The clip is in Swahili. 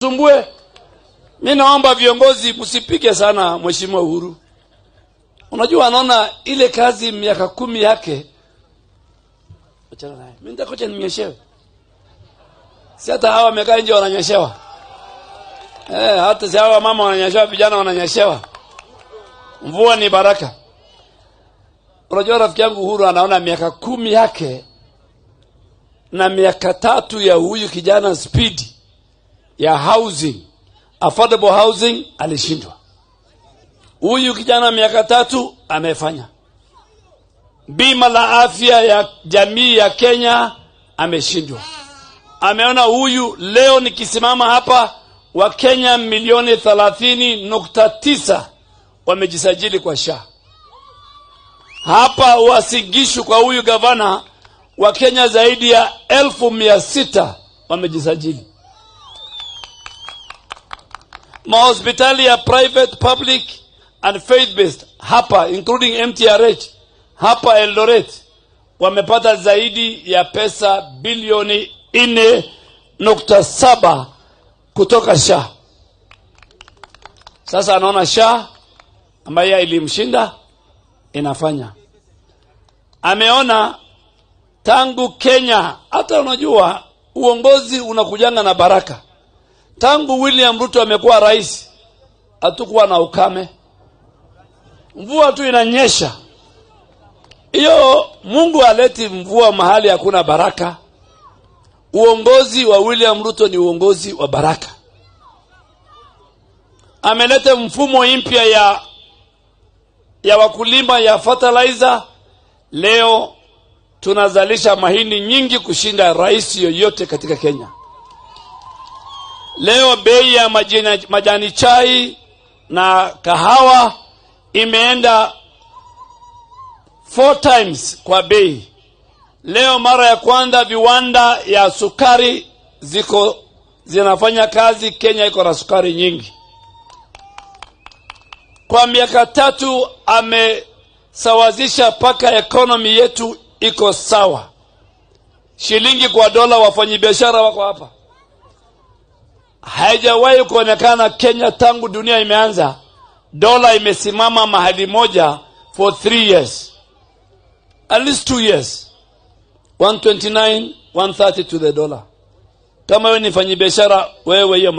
Tumbue. Mimi naomba viongozi msipige sana Mheshimiwa Uhuru. Unajua anaona ile kazi miaka 10 yake. Achana naye. Mimi nitakocha ninyeshewe. Si hata hawa wamekaa nje wananyeshewa. Hata si hawa mama wananyeshewa, vijana wananyeshewa. Mvua ni baraka. Unajua rafiki yangu Uhuru anaona miaka 10 yake na miaka 3 ya huyu kijana Speed ya housing, affordable housing alishindwa. Huyu kijana miaka 3 amefanya. Bima la afya ya jamii ya Kenya ameshindwa. Ameona huyu leo nikisimama hapa wa Kenya milioni 30.9 wamejisajili kwa SHA. Hapa Wasingishu kwa huyu gavana wa Kenya zaidi ya 1600 wamejisajili. Mahospitali ya private, public and faith-based hapa including MTRH hapa Eldoret wamepata zaidi ya pesa bilioni 4.7 kutoka SHA. Sasa anaona SHA ambayo ilimshinda inafanya. Ameona tangu Kenya, hata unajua uongozi unakujanga na baraka. Tangu William Ruto amekuwa rais, hatukuwa na ukame. Mvua tu inanyesha. Hiyo Mungu aleti mvua mahali hakuna baraka. Uongozi wa William Ruto ni uongozi wa baraka. Ameleta mfumo mpya ya wakulima ya fertilizer. Leo tunazalisha mahindi nyingi kushinda rais yoyote katika Kenya. Leo bei ya majani chai na kahawa imeenda 4 times kwa bei. Leo mara ya kwanza viwanda ya sukari zinafanya kazi. Kenya iko na sukari nyingi. Kwa miaka 3 amesawazisha paka economy yetu iko sawa. Shilingi kwa dola, wafanyabiashara wako hapa. Haijawahi kuonekana Kenya tangu dunia imeanza dola imesimama mahali moja for 3 years. At least 2 years. 129, 130 to the dollar. Kama wewe ni mfanyabiashara, wewe hiyo